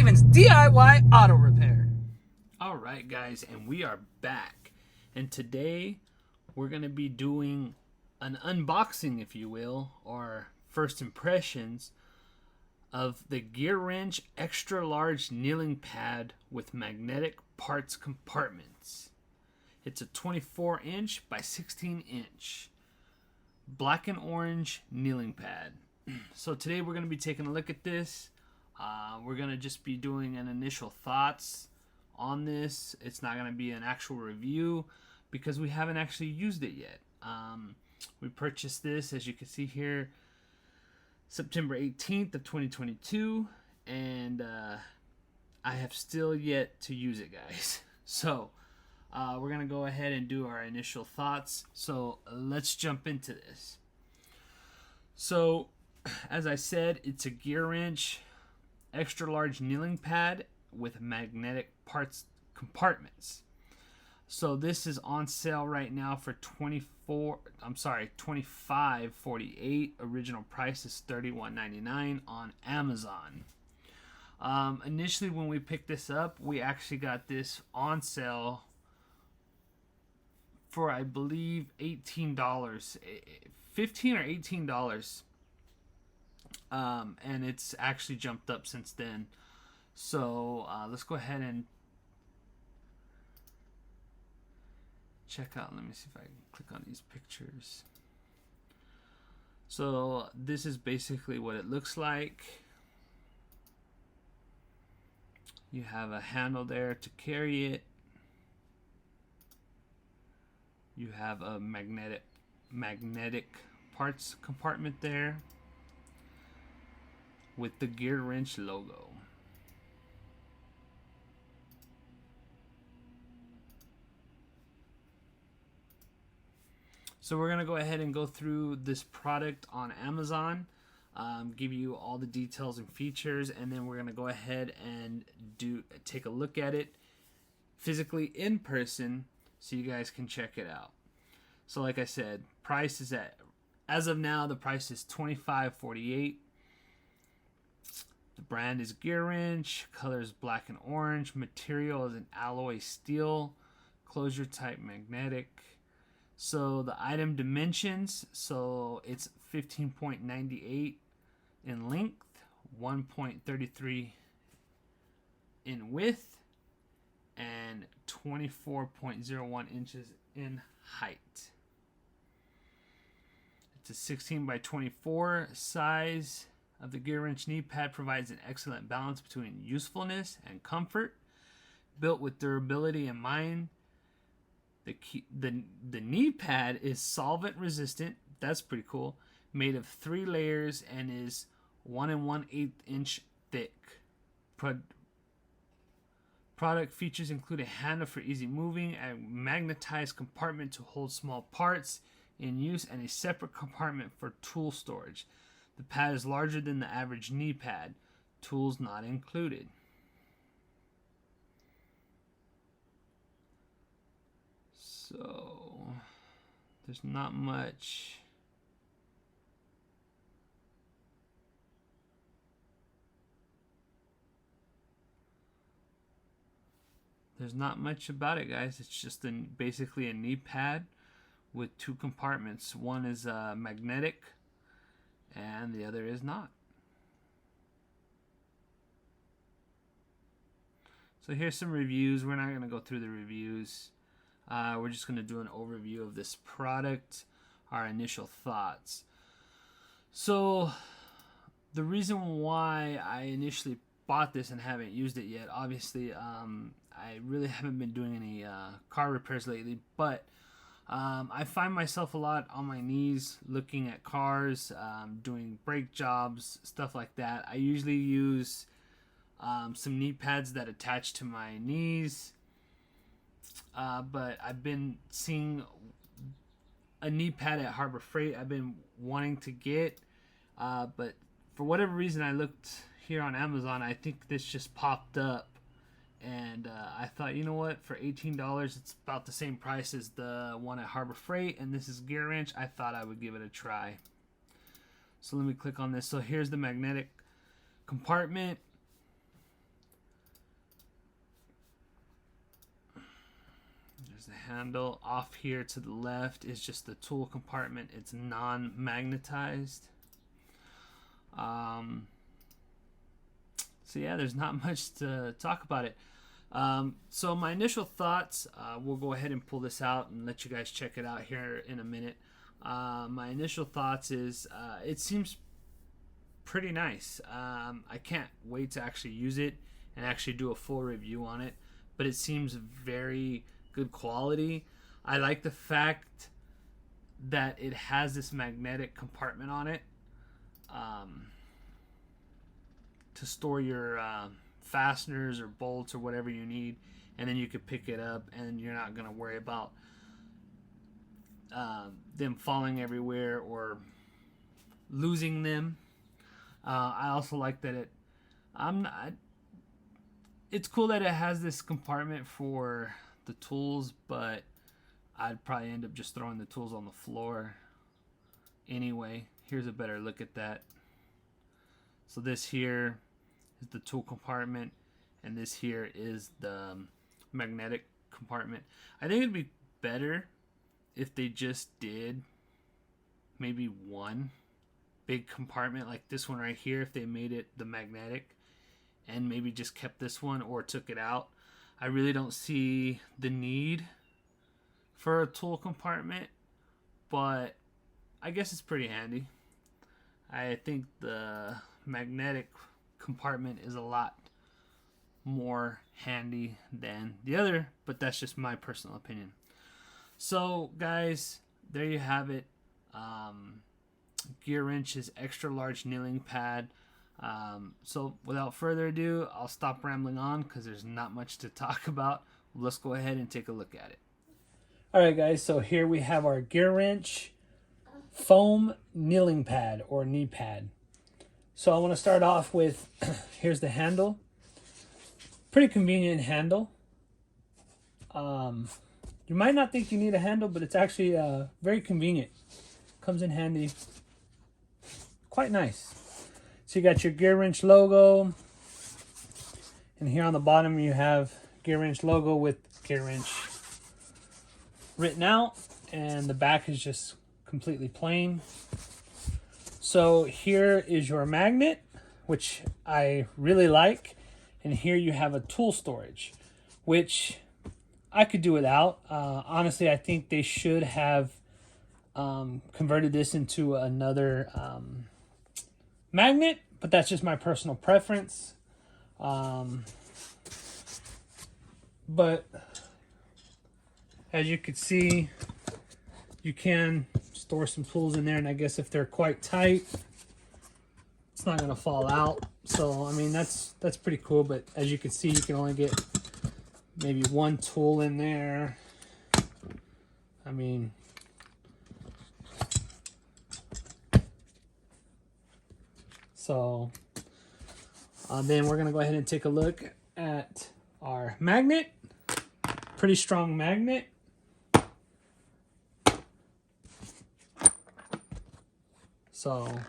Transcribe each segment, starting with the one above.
Simon's DIY Auto Repair. Alright guys, and we are back. And today we're going to be doing an unboxing, if you will, or first impressions of the Gearwrench extra large kneeling pad with magnetic parts compartments. It's a 24-inch by 16-inch black and orange kneeling pad. So today we're going to be taking a look at this. We're going to just be doing an initial thoughts on this. It's not going to be an actual review because we haven't actually used it yet. We purchased this, as you can see here, September 18th of 2022, and I have still yet to use it, guys. So we're going to go ahead and do our initial thoughts. So let's jump into this. So as I said, it's a Gearwrench extra large kneeling pad with magnetic parts compartments. So this is on sale right now for $25.48. Original price is $31.99 on Amazon. Initially when we picked this up, we actually got this on sale for, I believe, $18, $15 or $18. And it's actually jumped up since then. So let's go ahead and check out. Let me see if I can click on these pictures. So this is basically what it looks like. You have a handle there to carry it. You have a magnetic parts compartment there with the Gearwrench logo. So we're going to go ahead and go through this product on Amazon, give you all the details and features, and then we're going to go ahead and take a look at it physically in person so you guys can check it out. So like I said, price is as of now, the price is $25.48. The brand is Gearwrench, color is black and orange, material is an alloy steel, closure type magnetic. So the item dimensions, so it's 15.98 in length, 1.33 in width, and 24.01 inches in height. It's a 16 by 24 size of the Gearwrench knee pad, provides an excellent balance between usefulness and comfort. Built with durability in mind, the knee pad is solvent resistant. That's pretty cool. Made of 3 layers and is 1 1/8 inch thick. Product features include a handle for easy moving, a magnetized compartment to hold small parts in use, and a separate compartment for tool storage. The pad is larger than the average knee pad. Tools not included. So there's not much. There's not much about it, guys. It's just basically a knee pad with 2 compartments. One is magnetic and the other is not. So here's some reviews. We're not going to go through the reviews. We're just going to do an overview of this product, our initial thoughts. So the reason why I initially bought this and haven't used it yet, obviously I really haven't been doing any car repairs lately, but I find myself a lot on my knees looking at cars, doing brake jobs, stuff like that. I usually use some knee pads that attach to my knees. But I've been seeing a knee pad at Harbor Freight I've been wanting to get, but for whatever reason I looked here on Amazon. I think this just popped up, and I thought, you know what, for $18 it's about the same price as the one at Harbor Freight, and this is Gearwrench. I thought I would give it a try. So let me click on this. So here's the magnetic compartment. There's the handle. Off here to the left is just the tool compartment. It's non-magnetized. So yeah, there's not much to talk about it. So my initial thoughts, we'll go ahead and pull this out and let you guys check it out here in a minute. My initial thoughts is it seems pretty nice. I can't wait to actually use it and actually do a full review on it, but it seems very good quality. I like the fact that it has this magnetic compartment on it to store your fasteners or bolts or whatever you need, and then you could pick it up and you're not going to worry about them falling everywhere or losing them. I also like that it's cool that it has this compartment for the tools, but I'd probably end up just throwing the tools on the floor anyway. Here's a better look at that. So this here is the tool compartment, and this here is the magnetic compartment. I think it'd be better if they just did maybe one big compartment like this one right here, if they made it the magnetic and maybe just kept this one or took it out. I really don't see the need for a tool compartment, but I guess it's pretty handy. I think the magnetic compartment is a lot more handy than the other, but that's just my personal opinion. So guys, there you have it. Gearwrench's extra large kneeling pad. So without further ado, I'll stop rambling on because there's not much to talk about. Let's go ahead and take a look at it. Alright guys, so here we have our Gearwrench foam kneeling pad or knee pad. So I want to start off with, here's the handle. Pretty convenient handle. You might not think you need a handle, but it's actually very convenient. Comes in handy. Quite nice. So you got your Gearwrench logo. And here on the bottom you have Gearwrench logo with Gearwrench written out. And the back is just completely plain. So here is your magnet, which I really like. And here you have a tool storage, which I could do without. Honestly, I think they should have converted this into another magnet, but that's just my personal preference. But as you can see, you can store some tools in there, and I guess if they're quite tight, it's not going to fall out. So I mean, that's pretty cool. But as you can see, you can only get maybe one tool in there. I mean, so then we're gonna go ahead and take a look at our magnet. Pretty strong magnet. So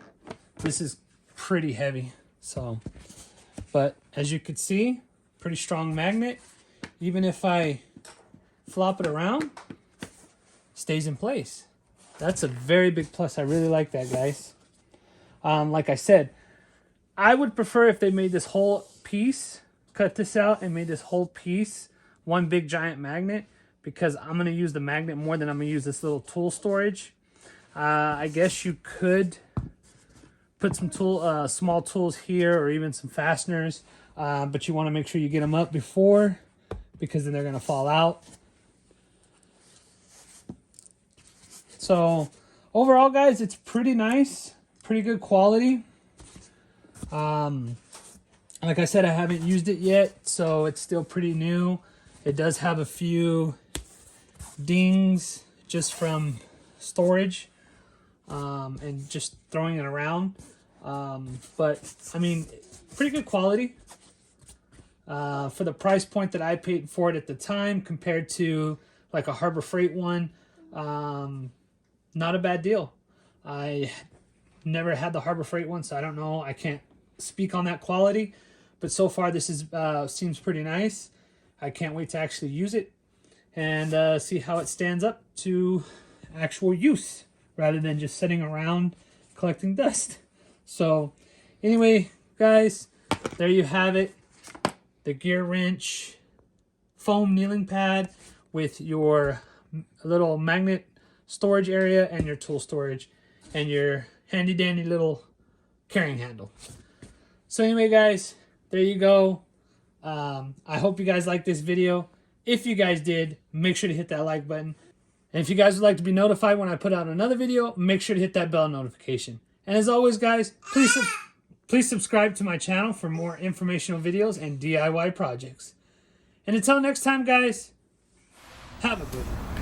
this is pretty heavy. So, but as you can see, pretty strong magnet. Even if I flop it around, stays in place. That's a very big plus. I really like that, guys. Like I said, I would prefer if they made this whole piece, cut this out and made this whole piece one big giant magnet, because I'm going to use the magnet more than I'm going to use this little tool storage. I guess you could put some small tools here or even some fasteners, but you want to make sure you get them up before, because then they're going to fall out. So overall, guys, it's pretty nice, pretty good quality. Like I said, I haven't used it yet, so it's still pretty new. It does have a few dings just from storage and just throwing it around. But I mean, pretty good quality. For the price point that I paid for it at the time compared to like a Harbor Freight one, not a bad deal. I never had the Harbor Freight one, so I don't know. I can't speak on that quality, but so far this is seems pretty nice. I can't wait to actually use it. and see how it stands up to actual use rather than just sitting around collecting dust. So anyway, guys, there you have it. The Gearwrench foam kneeling pad with your little magnet storage area and your tool storage and your handy dandy little carrying handle. So anyway, guys, there you go. I hope you guys liked this video. If you guys did, make sure to hit that like button. And if you guys would like to be notified when I put out another video, make sure to hit that bell notification. And as always, guys, please subscribe to my channel for more informational videos and DIY projects. And until next time, guys, have a good one.